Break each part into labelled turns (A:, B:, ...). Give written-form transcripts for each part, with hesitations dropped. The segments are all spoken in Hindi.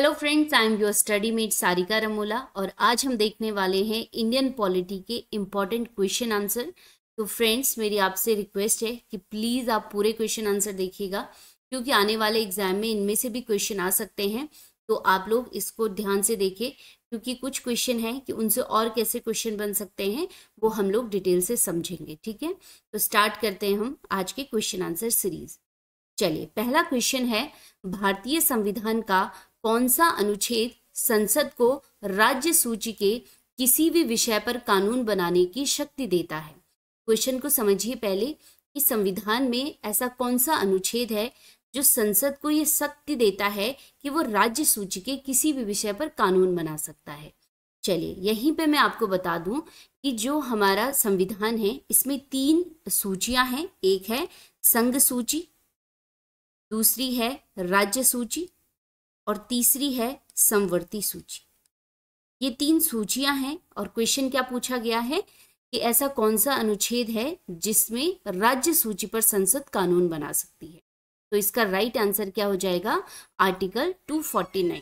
A: Hello friends, I am your study mate Sarika Ramola और आज हम देखने वाले हैं इंडियन पॉलिटी के इम्पॉर्टेंट क्वेश्चन आंसर। तो फ्रेंड्स, मेरी आपसे रिक्वेस्ट है कि प्लीज़ आप पूरे क्वेश्चन आंसर देखिएगा, क्योंकि आने वाले एग्जाम में इनमें से भी क्वेश्चन आ सकते हैं। तो आप लोग इसको ध्यान से देखिए, क्योंकि कुछ क्वेश्चन हैं कि उनसे और कैसे क्वेश्चन बन सकते हैं वो हम लोग डिटेल से समझेंगे। ठीक है, तो स्टार्ट करते हैं हम आज के क्वेश्चन आंसर सीरीज। चलिए, पहला क्वेश्चन है, भारतीय संविधान का कौन सा अनुच्छेद संसद को राज्य सूची के किसी भी विषय पर कानून बनाने की शक्ति देता है? क्वेश्चन को समझिए पहले कि संविधान में ऐसा कौन सा अनुच्छेद है जो संसद को ये शक्ति देता है कि वो राज्य सूची के किसी भी विषय पर कानून बना सकता है। चलिए, यहीं पे मैं आपको बता दूं कि जो हमारा संविधान है इसमें 3 सूचियां हैं। एक है संघ सूची, दूसरी है राज्य सूची और तीसरी है समवर्ती सूची। ये 3 सूचियां हैं और क्वेश्चन क्या पूछा गया है कि ऐसा कौन सा अनुच्छेद है जिसमें राज्य सूची पर संसद कानून बना सकती है। तो इसका राइट आंसर क्या हो जाएगा? आर्टिकल 249।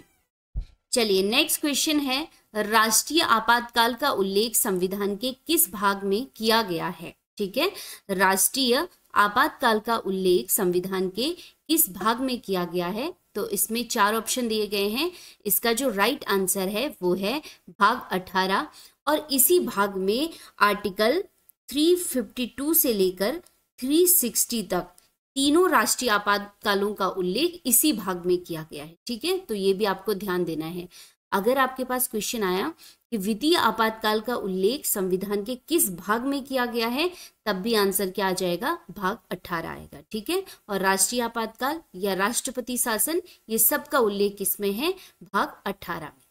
A: चलिए, नेक्स्ट क्वेश्चन है, राष्ट्रीय आपातकाल का उल्लेख संविधान के किस भाग में किया गया है? ठीक है, राष्ट्रीय आपातकाल का उल्लेख संविधान के किस भाग में किया गया है? तो इसमें 4 ऑप्शन दिए गए हैं। इसका जो राइट आंसर है वो है भाग 18 और इसी भाग में आर्टिकल 352 से लेकर 360 तक तीनों राष्ट्रीय आपातकालों का उल्लेख इसी भाग में किया गया है। ठीक है, तो ये भी आपको ध्यान देना है। अगर आपके पास क्वेश्चन आया कि वित्तीय आपातकाल का उल्लेख संविधान के किस भाग में किया गया है, तब भी आंसर क्या आ जाएगा? भाग 18 आएगा। ठीक है, और राष्ट्रीय आपातकाल या राष्ट्रपति शासन, ये सब का उल्लेख किसमें है? भाग 18 में।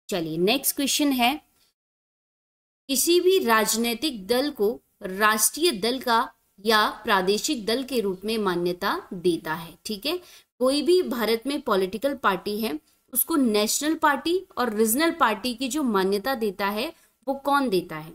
A: चलिए, नेक्स्ट क्वेश्चन है, किसी भी राजनीतिक दल को राष्ट्रीय दल का या प्रादेशिक दल के रूप में मान्यता देता है। ठीक है, कोई भी भारत में पॉलिटिकल पार्टी है उसको नेशनल पार्टी और रीजनल पार्टी की जो मान्यता देता है वो कौन देता है?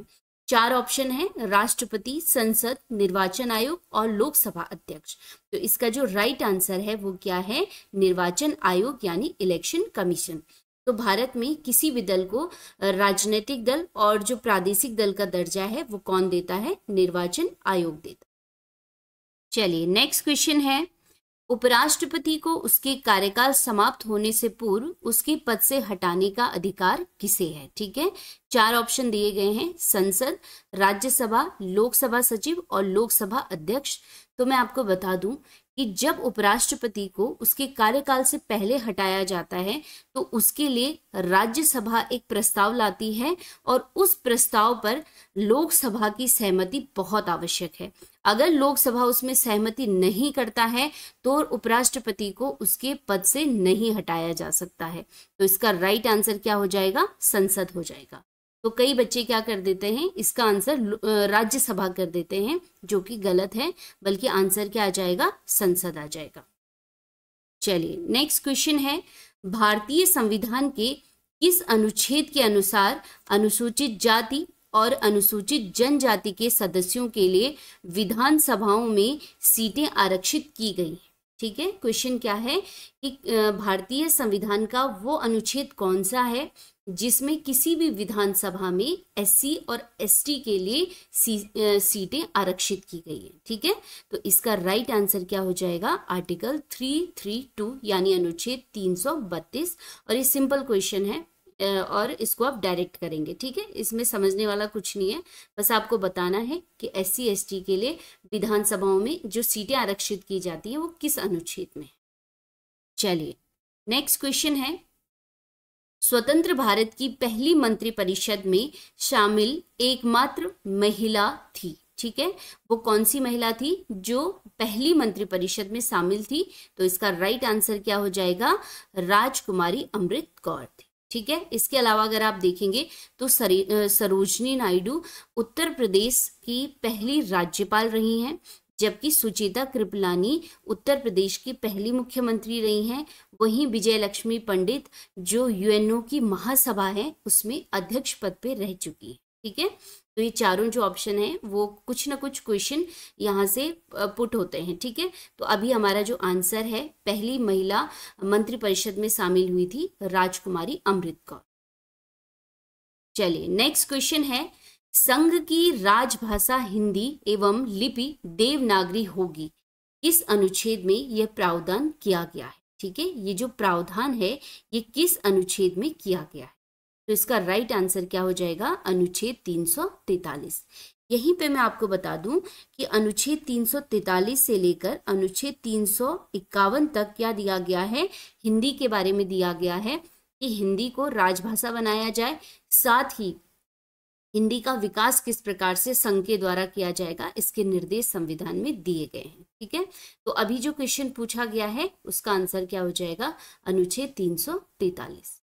A: 4 ऑप्शन है, राष्ट्रपति, संसद, निर्वाचन आयोग और लोकसभा अध्यक्ष। तो इसका जो राइट आंसर है वो क्या है? निर्वाचन आयोग यानी इलेक्शन कमीशन। तो भारत में किसी भी दल को राजनीतिक दल और जो प्रादेशिक दल का दर्जा है वो कौन देता है? निर्वाचन आयोग देता है। चलिए, नेक्स्ट क्वेश्चन है, उपराष्ट्रपति को उसके कार्यकाल समाप्त होने से पूर्व उसके पद से हटाने का अधिकार किसे है? ठीक है, 4 ऑप्शन दिए गए हैं, संसद, राज्यसभा, लोकसभा सचिव और लोकसभा अध्यक्ष। तो मैं आपको बता दूं कि जब उपराष्ट्रपति को उसके कार्यकाल से पहले हटाया जाता है तो उसके लिए राज्यसभा एक प्रस्ताव लाती है और उस प्रस्ताव पर लोकसभा की सहमति बहुत आवश्यक है। अगर लोकसभा उसमें सहमति नहीं करता है तो उपराष्ट्रपति को उसके पद से नहीं हटाया जा सकता है। तो इसका राइट आंसर क्या हो जाएगा? संसद हो जाएगा। तो कई बच्चे क्या कर देते हैं, इसका आंसर राज्यसभा कर देते हैं, जो कि गलत है, बल्कि आंसर क्या आ जाएगा? संसद आ जाएगा। चलिए, नेक्स्ट क्वेश्चन है, भारतीय संविधान के किस अनुच्छेद के अनुसार अनुसूचित जाति और अनुसूचित जनजाति के सदस्यों के लिए विधानसभाओं में सीटें आरक्षित की गई? ठीक है, क्वेश्चन क्या है कि भारतीय संविधान का वो अनुच्छेद कौन सा है जिसमें किसी भी विधानसभा में SC और ST के लिए सीटें आरक्षित की गई है? ठीक है, तो इसका राइट आंसर क्या हो जाएगा? आर्टिकल 332 यानी अनुच्छेद 332। और ये सिंपल क्वेश्चन है और इसको आप डायरेक्ट करेंगे। ठीक है, इसमें समझने वाला कुछ नहीं है, बस आपको बताना है कि SC ST के लिए विधानसभाओं में जो सीटें आरक्षित की जाती है वो किस अनुच्छेद में है। चलिए, नेक्स्ट क्वेश्चन है, स्वतंत्र भारत की पहली मंत्रिपरिषद में शामिल एकमात्र महिला थी। ठीक है, वो कौन सी महिला थी जो पहली मंत्रिपरिषद में शामिल थी? तो इसका राइट आंसर क्या हो जाएगा? राजकुमारी अमृत कौर थी। ठीक है, इसके अलावा अगर आप देखेंगे तो सरोजनी नायडू उत्तर प्रदेश की पहली राज्यपाल रही हैं, जबकि सुचेता कृपलानी उत्तर प्रदेश की पहली मुख्यमंत्री रही हैं। वहीं विजय लक्ष्मी पंडित जो UNO की महासभा है उसमें अध्यक्ष पद पे रह चुकी है। ठीक है। तो ये चारों जो ऑप्शन है वो कुछ ना कुछ क्वेश्चन यहाँ से पुट होते हैं, ठीक है। तो अभी हमारा जो आंसर है, पहली महिला मंत्रिपरिषद में शामिल हुई थी राजकुमारी अमृत कौर। चलिए नेक्स्ट क्वेश्चन है, संघ की राजभाषा हिंदी एवं लिपि देवनागरी होगी, किस अनुच्छेद में यह प्रावधान किया गया है? ठीक है, ये जो प्रावधान है ये किस अनुच्छेद में किया गया है? तो इसका राइट आंसर क्या हो जाएगा? अनुच्छेद 343। यहीं पे मैं आपको बता दूं कि अनुच्छेद 343 से लेकर अनुच्छेद 351 तक क्या दिया गया है? हिंदी के बारे में दिया गया है कि हिंदी को राजभाषा बनाया जाए, साथ ही हिंदी का विकास किस प्रकार से संघ के द्वारा किया जाएगा, इसके निर्देश संविधान में दिए गए हैं, ठीक है। तो अभी जो क्वेश्चन पूछा गया है उसका आंसर क्या हो जाएगा? अनुच्छेद 343।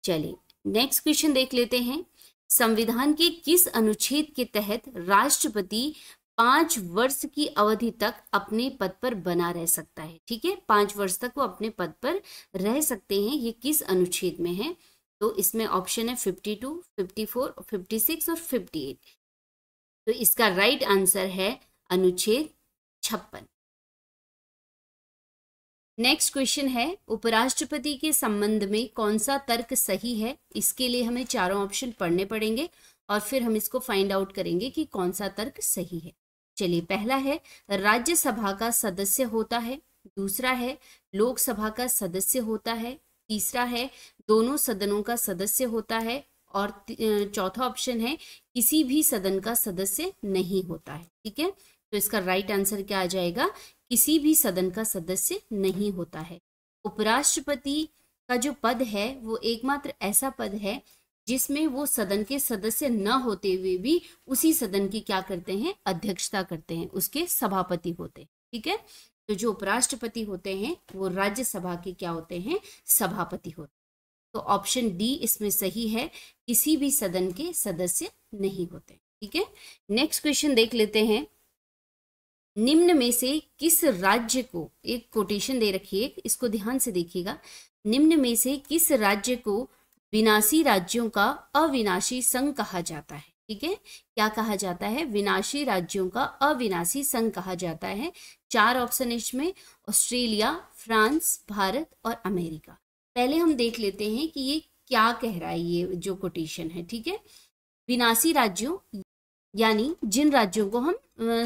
A: चलिए नेक्स्ट क्वेश्चन देख लेते हैं, संविधान के किस अनुच्छेद के तहत राष्ट्रपति 5 वर्ष की अवधि तक अपने पद पर बना रह सकता है? ठीक है, 5 वर्ष तक वो अपने पद पर रह सकते हैं, ये किस अनुच्छेद में है? तो इसमें ऑप्शन है 52, 54, 56 और 58। तो इसका राइट आंसर है अनुच्छेद 56। नेक्स्ट क्वेश्चन है, उपराष्ट्रपति के संबंध में कौन सा तर्क सही है? इसके लिए हमें चारों ऑप्शन पढ़ने पड़ेंगे और फिर हम इसको फाइंड आउट करेंगे कि कौन सा तर्क सही है। चलिए, पहला है राज्यसभा का सदस्य होता है, दूसरा है लोकसभा का सदस्य होता है, तीसरा है दोनों सदनों का सदस्य होता है और चौथा ऑप्शन है किसी भी सदन का सदस्य नहीं होता है, ठीक है। तो इसका राइट आंसर क्या आ जाएगा? किसी भी सदन का सदस्य नहीं होता है। उपराष्ट्रपति का जो पद है वो एकमात्र ऐसा पद है जिसमें वो सदन के सदस्य न होते हुए भी उसी सदन की क्या करते हैं? अध्यक्षता करते हैं, उसके सभापति होते हैं, ठीक है। तो जो उपराष्ट्रपति होते हैं वो राज्यसभा के क्या होते हैं? सभापति होते हैं। तो ऑप्शन डी इसमें सही है, किसी भी सदन के सदस्य नहीं होते, ठीक है। नेक्स्ट क्वेश्चन देख लेते हैं, निम्न में से किस राज्य को, एक कोटेशन दे रखी है, इसको ध्यान से देखिएगा, निम्न में से किस राज्य को विनाशी राज्यों का अविनाशी संघ कहा जाता है? ठीक है, क्या कहा जाता है? विनाशी राज्यों का अविनाशी संघ कहा जाता है। 4 ऑप्शन इसमें, ऑस्ट्रेलिया, फ्रांस, भारत और अमेरिका। पहले हम देख लेते हैं कि ये क्या कह रहा है, ये जो कोटेशन है, ठीक है। विनाशी राज्यों यानी जिन राज्यों को हम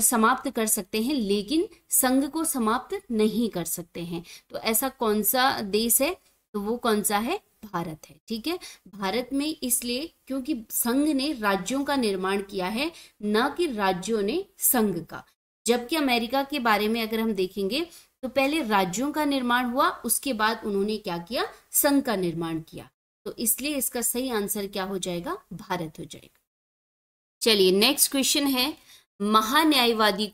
A: समाप्त कर सकते हैं लेकिन संघ को समाप्त नहीं कर सकते हैं, तो ऐसा कौन सा देश है? तो वो कौन सा है? भारत है, ठीक है। भारत में इसलिए क्योंकि संघ ने राज्यों का निर्माण किया है, न कि राज्यों ने संघ का। जबकि अमेरिका के बारे में अगर हम देखेंगे तो पहले राज्यों का निर्माण हुआ, उसके बाद उन्होंने क्या किया? संघ का निर्माण किया। तो इसलिए इसका सही आंसर क्या हो जाएगा? भारत हो जाएगा। चलिए नेक्स्ट क्वेश्चन है, महान्यायवादी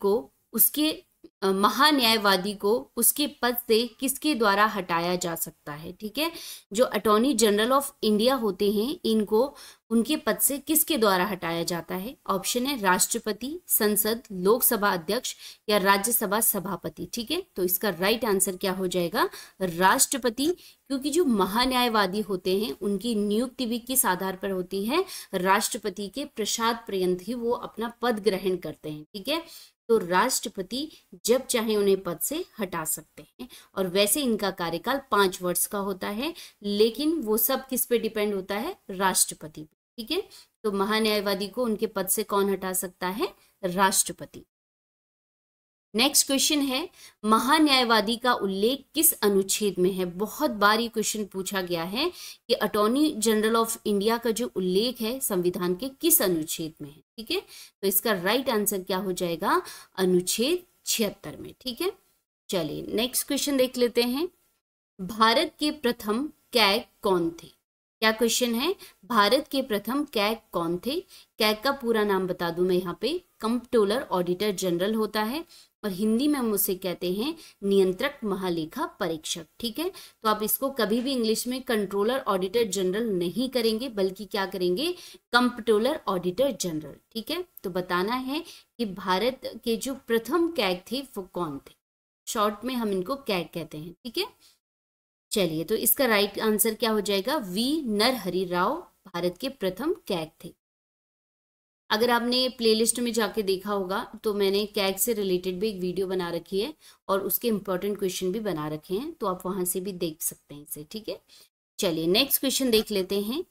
A: को उसके पद से किसके द्वारा हटाया जा सकता है? ठीक है, जो अटॉर्नी जनरल ऑफ इंडिया होते हैं इनको उनके पद से किसके द्वारा हटाया जाता है? ऑप्शन है राष्ट्रपति, संसद, लोकसभा अध्यक्ष या राज्यसभा सभापति, ठीक है। तो इसका राइट आंसर क्या हो जाएगा? राष्ट्रपति, क्योंकि जो महान्यायवादी होते हैं उनकी नियुक्ति भी किस आधार पर होती है? राष्ट्रपति के प्रसाद पर्यंत ही वो अपना पद ग्रहण करते हैं, ठीक है। तो राष्ट्रपति जब चाहे उन्हें पद से हटा सकते हैं और वैसे इनका कार्यकाल 5 वर्ष का होता है, लेकिन वो सब किस पे डिपेंड होता है? राष्ट्रपति पे, ठीक है। तो महान्यायवादी को उनके पद से कौन हटा सकता है? राष्ट्रपति। नेक्स्ट क्वेश्चन है, महान्यायवादी का उल्लेख किस अनुच्छेद में है? बहुत बार ये क्वेश्चन पूछा गया है कि अटॉर्नी जनरल ऑफ इंडिया का जो उल्लेख है संविधान के किस अनुच्छेद में है, ठीक है। तो इसका राइट आंसर क्या हो जाएगा? अनुच्छेद 76 में, ठीक है। चलिए नेक्स्ट क्वेश्चन देख लेते हैं, भारत के प्रथम कैग कौन थे? क्या क्वेश्चन है? भारत के प्रथम कैग कौन थे? कैग का पूरा नाम बता दूं मैं यहाँ पे, कंप्ट्रोलर ऑडिटर जनरल होता है और हिंदी में हम उसे कहते हैं नियंत्रक महालेखा परीक्षक, ठीक है। तो आप इसको कभी भी इंग्लिश में कंट्रोलर ऑडिटर जनरल नहीं करेंगे, बल्कि क्या करेंगे? कंप्ट्रोलर ऑडिटर जनरल, ठीक है। तो बताना है कि भारत के जो प्रथम कैग थे वो कौन थे, शॉर्ट में हम इनको कैग कहते हैं, ठीक है। चलिए, तो इसका राइट आंसर क्या हो जाएगा? वी नरहरि राव भारत के प्रथम कैग थे। अगर आपने प्लेलिस्ट में जाके देखा होगा तो मैंने कैग से रिलेटेड भी एक वीडियो बना रखी है और उसके इंपॉर्टेंट क्वेश्चन भी बना रखे हैं, तो आप वहां से भी देख सकते हैं इसे। ठीक है, चलिए नेक्स्ट क्वेश्चन देख लेते हैं।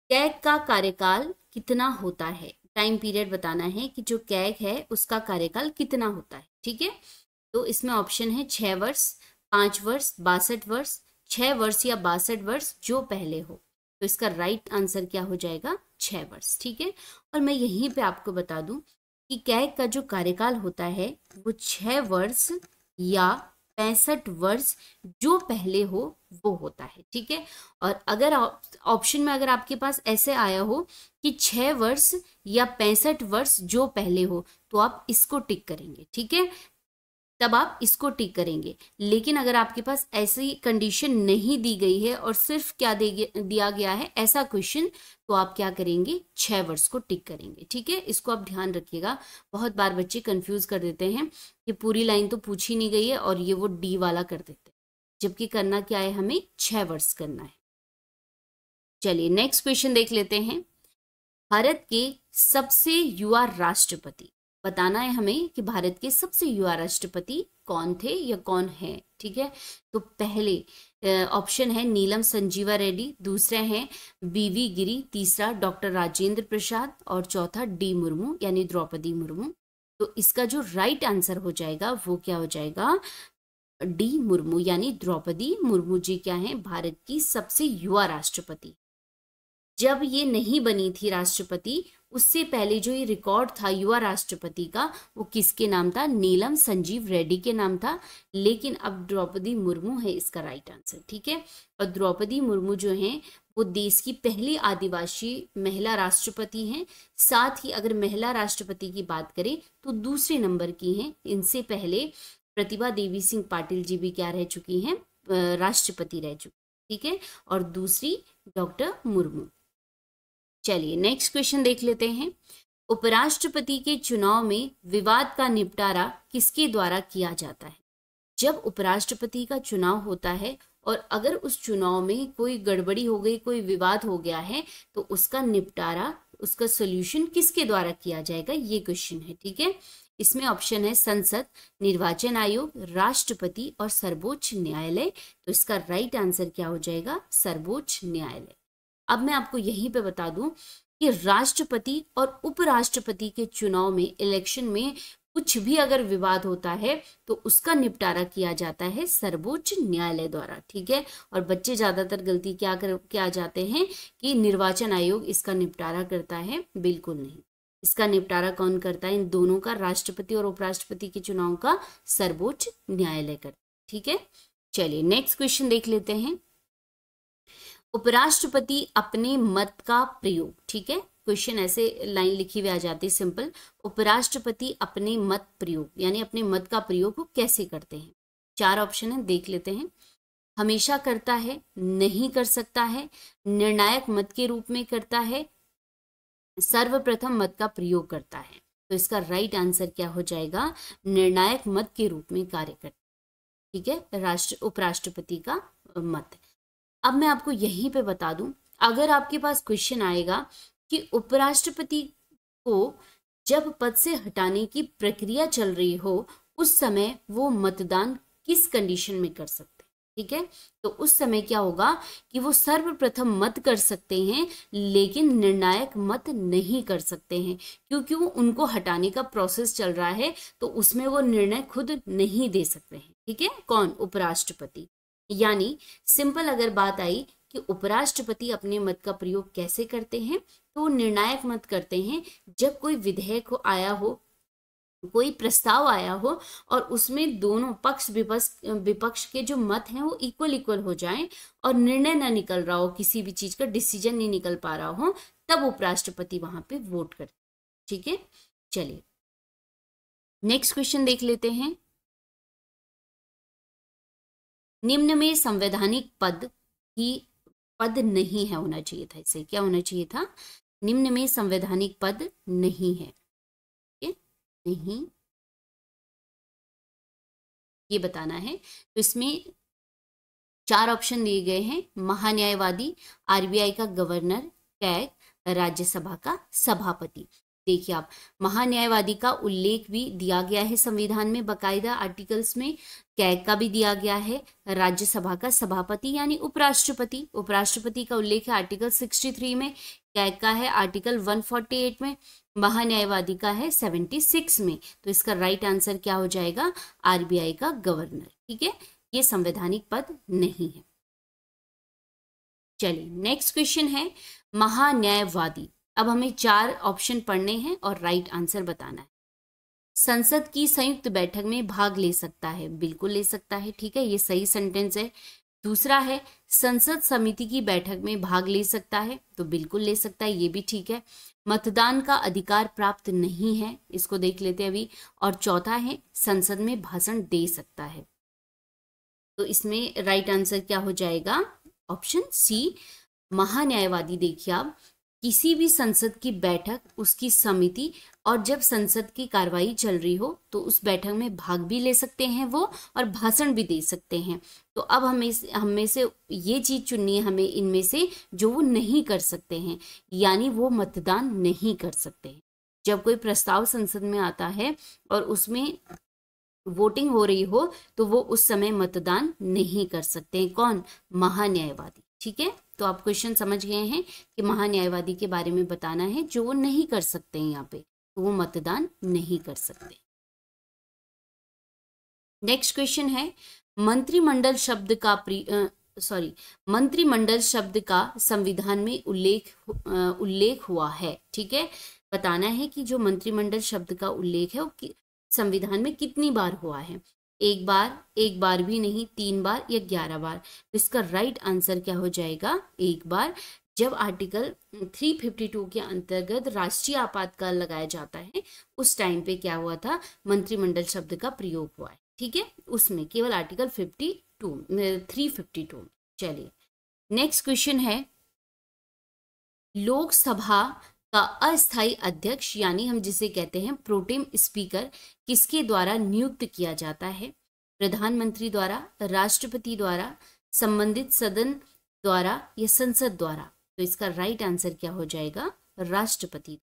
A: कैग का कार्यकाल कितना होता है? टाइम पीरियड बताना है कि जो कैग है उसका कार्यकाल कितना होता है। ठीक है, तो इसमें ऑप्शन है 6 वर्ष, 5 वर्ष, 62 वर्ष, 6 वर्ष या 62 वर्ष, जो पहले हो। तो इसका राइट आंसर क्या हो जाएगा? 6 वर्ष। ठीक है, और मैं यहीं पे आपको बता दूं कि कैग का जो कार्यकाल होता है वो 6 वर्ष या 65 वर्ष, जो पहले हो वो होता है। ठीक है, और अगर ऑप्शन में अगर आपके पास ऐसे आया हो कि 6 वर्ष या 65 वर्ष जो पहले हो, तो आप इसको टिक करेंगे। ठीक है, तब आप इसको टिक करेंगे। लेकिन अगर आपके पास ऐसी कंडीशन नहीं दी गई है और सिर्फ क्या दिया गया है ऐसा क्वेश्चन, तो आप क्या करेंगे? 6 वर्ष को टिक करेंगे। ठीक है, इसको आप ध्यान रखिएगा। बहुत बार बच्चे कंफ्यूज कर देते हैं कि पूरी लाइन तो पूछी नहीं गई है और ये वो डी वाला कर देते हैं, जबकि करना क्या है? हमें 6 वर्ष करना है। चलिए नेक्स्ट क्वेश्चन देख लेते हैं। भारत के सबसे युवा राष्ट्रपति, बताना है हमें कि भारत के सबसे युवा राष्ट्रपति कौन थे या कौन है। ठीक है, तो पहले ऑप्शन है नीलम संजीवा रेड्डी, दूसरा है बीवी गिरी, तीसरा डॉक्टर राजेंद्र प्रसाद और चौथा डी मुर्मू यानी द्रौपदी मुर्मू। तो इसका जो राइट आंसर हो जाएगा वो क्या हो जाएगा? डी मुर्मू यानी द्रौपदी मुर्मू जी क्या है? भारत की सबसे युवा राष्ट्रपति। जब ये नहीं बनी थी राष्ट्रपति, उससे पहले जो ये रिकॉर्ड था युवा राष्ट्रपति का, वो किसके नाम था? नीलम संजीव रेड्डी के नाम था। लेकिन अब द्रौपदी मुर्मू है इसका राइट आंसर। ठीक है, और द्रौपदी मुर्मू जो हैं वो देश की पहली आदिवासी महिला राष्ट्रपति हैं। साथ ही अगर महिला राष्ट्रपति की बात करें तो दूसरे नंबर की हैं। इनसे पहले प्रतिभा देवी सिंह पाटिल जी भी क्या रह चुकी हैं? राष्ट्रपति रह चुकी। ठीक है, और दूसरी डॉक्टर मुर्मू। चलिए नेक्स्ट क्वेश्चन देख लेते हैं। उपराष्ट्रपति के चुनाव में विवाद का निपटारा किसके द्वारा किया जाता है? जब उपराष्ट्रपति का चुनाव होता है और अगर उस चुनाव में कोई गड़बड़ी हो गई, कोई विवाद हो गया है, तो उसका निपटारा, उसका सोल्यूशन किसके द्वारा किया जाएगा? ये क्वेश्चन है। ठीक है, इसमें ऑप्शन है संसद, निर्वाचन आयोग, राष्ट्रपति और सर्वोच्च न्यायालय। तो इसका राइट आंसर क्या हो जाएगा? सर्वोच्च न्यायालय। अब मैं आपको यहीं पे बता दूं कि राष्ट्रपति और उपराष्ट्रपति के चुनाव में, इलेक्शन में कुछ भी अगर विवाद होता है तो उसका निपटारा किया जाता है सर्वोच्च न्यायालय द्वारा। ठीक है, और बच्चे ज्यादातर गलती क्या जाते हैं कि निर्वाचन आयोग इसका निपटारा करता है। बिल्कुल नहीं, इसका निपटारा कौन करता है? इन दोनों का, राष्ट्रपति और उपराष्ट्रपति के चुनाव का सर्वोच्च न्यायालय करता है। ठीक है, चलिए नेक्स्ट क्वेश्चन देख लेते हैं। उपराष्ट्रपति अपने मत का प्रयोग, ठीक है, क्वेश्चन ऐसे लाइन लिखी हुई आ जाती है सिंपल। उपराष्ट्रपति अपने मत प्रयोग यानी अपने मत का प्रयोग वो कैसे करते हैं? 4 ऑप्शन है, देख लेते हैं। हमेशा करता है, नहीं कर सकता है, निर्णायक मत के रूप में करता है, सर्वप्रथम मत का प्रयोग करता है। तो इसका राइट आंसर क्या हो जाएगा? निर्णायक मत के रूप में कार्य करता है। ठीक है, उपराष्ट्रपति का मत। अब मैं आपको यहीं पे बता दूं, अगर आपके पास क्वेश्चन आएगा कि उपराष्ट्रपति को जब पद से हटाने की प्रक्रिया चल रही हो, उस समय वो मतदान किस कंडीशन में कर सकते हैं? ठीक है, तो उस समय क्या होगा कि वो सर्वप्रथम मत कर सकते हैं, लेकिन निर्णायक मत नहीं कर सकते हैं, क्योंकि वो उनको हटाने का प्रोसेस चल रहा है, तो उसमें वो निर्णय खुद नहीं दे सकते हैं। ठीक है, कौन? उपराष्ट्रपति। यानी सिंपल अगर बात आई कि उपराष्ट्रपति अपने मत का प्रयोग कैसे करते हैं, तो निर्णायक मत करते हैं जब कोई विधेयक आया हो, कोई प्रस्ताव आया हो और उसमें दोनों पक्ष विपक्ष के जो मत हैं वो इक्वल हो जाएं और निर्णय ना निकल रहा हो, किसी भी चीज का डिसीजन नहीं निकल पा रहा हो, तब उपराष्ट्रपति वहां पे वोट करते। ठीक है, चलिए नेक्स्ट क्वेश्चन देख लेते हैं। निम्न में संवैधानिक पद नहीं है, होना चाहिए था, इसे क्या होना चाहिए था? निम्न में संवैधानिक पद नहीं है, नहीं, ये बताना है। तो इसमें 4 ऑप्शन दिए गए हैं। महान्यायवादी, आरबीआई का गवर्नर, कैग, राज्यसभा का सभापति। देखिए आप, महान्यायवादी का उल्लेख भी दिया गया है संविधान में बकायदा आर्टिकल्स में, कैग का भी दिया गया है, राज्यसभा का सभापति यानी उपराष्ट्रपति, उपराष्ट्रपति का उल्लेख है आर्टिकल 63 में, कैग का है आर्टिकल 148 में, महान्यायवादी का है 76 में। तो इसका राइट आंसर क्या हो जाएगा, आरबीआई का गवर्नर। ठीक है, ये संवैधानिक पद नहीं है। चलिए नेक्स्ट क्वेश्चन है महान्यायवादी। अब हमें 4 ऑप्शन पढ़ने हैं और राइट आंसर बताना है। संसद की संयुक्त बैठक में भाग ले सकता है, बिल्कुल ले सकता है। ठीक है, ये सही सेंटेंस है। दूसरा है संसद समिति की बैठक में भाग ले सकता है, तो बिल्कुल ले सकता है, ये भी ठीक है। मतदान का अधिकार प्राप्त नहीं है, इसको देख लेते हैं अभी। और चौथा है संसद में भाषण दे सकता है। तो इसमें राइट आंसर क्या हो जाएगा, ऑप्शन सी महान्यायवादी। देखिए आप, किसी भी संसद की बैठक, उसकी समिति, और जब संसद की कार्रवाई चल रही हो तो उस बैठक में भाग भी ले सकते हैं वो, और भाषण भी दे सकते हैं। तो अब हमें से ये चीज चुननी है हमें इनमें से, जो वो नहीं कर सकते हैं, यानी वो मतदान नहीं कर सकते हैं। जब कोई प्रस्ताव संसद में आता है और उसमें वोटिंग हो रही हो तो वो उस समय मतदान नहीं कर सकते हैं। कौन, महान्यायवादी। ठीक है, तो आप क्वेश्चन समझ गए हैं कि महान्यायवादी के बारे में बताना है, जो वो नहीं कर सकते हैं यहाँ पे, तो वो मतदान नहीं कर सकते। नेक्स्ट क्वेश्चन है मंत्रिमंडल शब्द का मंत्रिमंडल शब्द का संविधान में उल्लेख हुआ है। ठीक है, बताना है कि जो मंत्रिमंडल शब्द का उल्लेख है वो संविधान में कितनी बार हुआ है। एक बार भी नहीं, 3 बार या 11 बार। तो इसका राइट आंसर क्या हो जाएगा, एक बार। जब आर्टिकल 352 के अंतर्गत राष्ट्रीय आपातकाल लगाया जाता है, उस टाइम पे क्या हुआ था, मंत्रिमंडल शब्द का प्रयोग हुआ है। ठीक है, उसमें केवल आर्टिकल 352। चलिए नेक्स्ट क्वेश्चन है लोकसभा का अस्थायी अध्यक्ष, यानी हम जिसे कहते हैं प्रोटेम स्पीकर, किसके द्वारा नियुक्त किया जाता है। प्रधानमंत्री द्वारा, राष्ट्रपति द्वारा, संबंधित सदन द्वारा या संसद द्वारा। तो इसका राइट आंसर क्या हो जाएगा, राष्ट्रपति।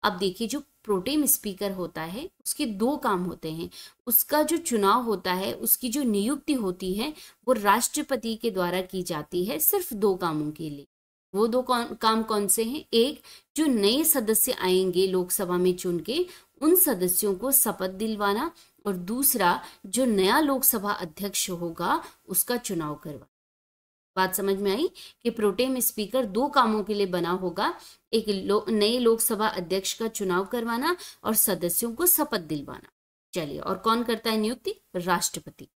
A: अब देखिए, जो प्रोटेम स्पीकर होता है उसके 2 काम होते हैं। उसका जो चुनाव होता है, उसकी जो नियुक्ति होती है, वो राष्ट्रपति के द्वारा की जाती है, सिर्फ 2 कामों के लिए। वो 2 काम कौन से हैं, एक जो नए सदस्य आएंगे लोकसभा में चुन के, उन सदस्यों को शपथ दिलवाना, और दूसरा जो नया लोकसभा अध्यक्ष होगा उसका चुनाव करवाना। बात समझ में आई कि प्रोटेम स्पीकर 2 कामों के लिए बना होगा, एक नए लोकसभा अध्यक्ष का चुनाव करवाना और सदस्यों को शपथ दिलवाना। चलिए, और कौन करता है नियुक्ति, राष्ट्रपति।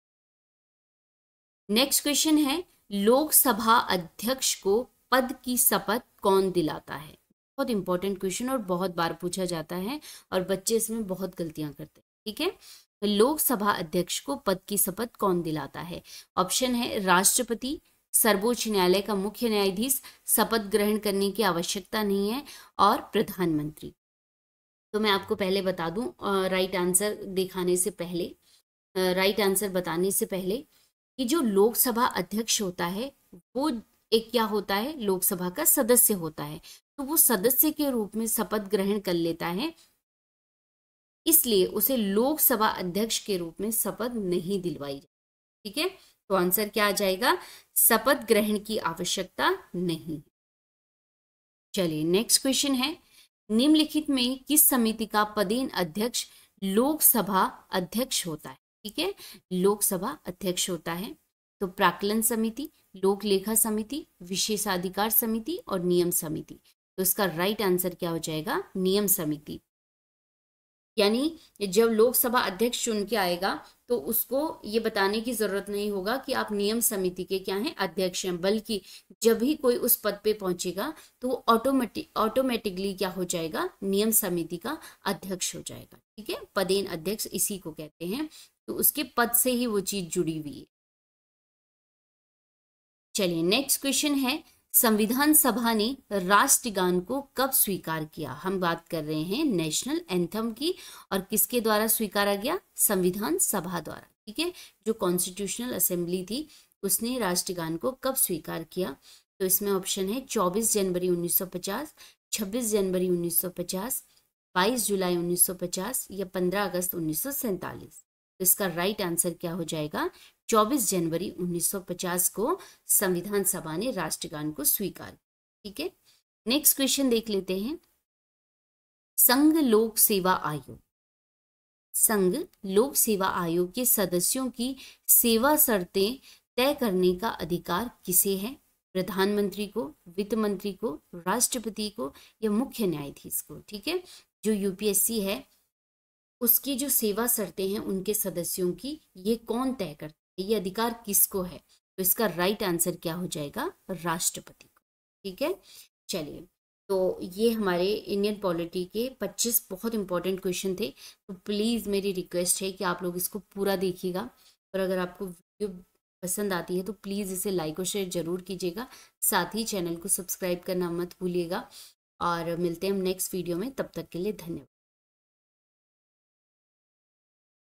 A: नेक्स्ट क्वेश्चन है लोकसभा अध्यक्ष को पद की शपथ कौन दिलाता है। बहुत इंपॉर्टेंट क्वेश्चन और बहुत बार पूछा जाता है, और बच्चे इसमें बहुत गलतियां करते हैं। ठीक है, लोकसभा अध्यक्ष को पद की शपथ कौन दिलाता है। ऑप्शन है राष्ट्रपति, सर्वोच्च न्यायालय का मुख्य न्यायाधीश, शपथ ग्रहण करने की आवश्यकता नहीं है, और प्रधानमंत्री। तो मैं आपको पहले बता दूं, राइट आंसर दिखाने से पहले, राइट आंसर बताने से पहले, कि जो लोकसभा अध्यक्ष होता है वो एक क्या होता है, लोकसभा का सदस्य होता है। तो वो सदस्य के रूप में शपथ ग्रहण कर लेता है, इसलिए उसे लोकसभा अध्यक्ष के रूप में शपथ नहीं दिलवाई जाती। ठीक है, तो आंसर क्या आ जाएगा, शपथ ग्रहण की आवश्यकता नहीं। चलिए नेक्स्ट क्वेश्चन है निम्नलिखित में किस समिति का पदेन अध्यक्ष लोकसभा अध्यक्ष होता है। ठीक है, लोकसभा अध्यक्ष होता है तो प्राक्कलन समिति, लोक लेखा समिति, विशेषाधिकार समिति और नियम समिति। तो इसका राइट आंसर क्या हो जाएगा, नियम समिति। यानी जब लोकसभा अध्यक्ष चुन के आएगा तो उसको ये बताने की जरूरत नहीं होगा कि आप नियम समिति के क्या हैं, अध्यक्ष हैं, बल्कि जब भी कोई उस पद पे पहुंचेगा तो वो ऑटोमेटिकली क्या हो जाएगा, नियम समिति का अध्यक्ष हो जाएगा। ठीक है, पदेन अध्यक्ष इसी को कहते हैं, तो उसके पद से ही वो चीज जुड़ी हुई है। चलिए नेक्स्ट क्वेश्चन है संविधान सभा ने राष्ट्रगान को कब स्वीकार किया। हम बात कर रहे हैं नेशनल एंथम की, और किसके द्वारा स्वीकारा गया, संविधान सभा द्वारा। ठीक है, जो कॉन्स्टिट्यूशनल असेंबली थी उसने राष्ट्रगान को कब स्वीकार किया। तो इसमें ऑप्शन है 24 जनवरी 1950, 26 जनवरी 1950, 22 जुलाई 1950 या 15 अगस्त 1947? तो इसका राइट आंसर क्या हो जाएगा? 24 जनवरी 1950 को संविधान सभा ने राष्ट्रगान को स्वीकार किया। ठीक है, नेक्स्ट क्वेश्चन देख लेते हैं। संघ लोक सेवा आयोग, संघ लोक सेवा आयोग के सदस्यों की सेवा शर्तें तय करने का अधिकार किसे है? प्रधानमंत्री को, वित्त मंत्री को, राष्ट्रपति को या मुख्य न्यायाधीश को? ठीक है, जो यूपीएससी है उसकी जो सेवा शर्तें हैं उनके सदस्यों की, ये कौन तय करता है, ये अधिकार किसको है? तो इसका राइट आंसर क्या हो जाएगा? राष्ट्रपति को। ठीक है, चलिए, तो ये हमारे इंडियन पॉलिटी के 25 बहुत इंपॉर्टेंट क्वेश्चन थे। तो प्लीज़ मेरी रिक्वेस्ट है कि आप लोग इसको पूरा देखिएगा, और अगर आपको वीडियो पसंद आती है तो प्लीज़ इसे लाइक और शेयर जरूर कीजिएगा। साथ ही चैनल को सब्सक्राइब करना मत भूलिएगा, और मिलते हैं हम नेक्स्ट वीडियो में। तब तक के लिए धन्यवाद।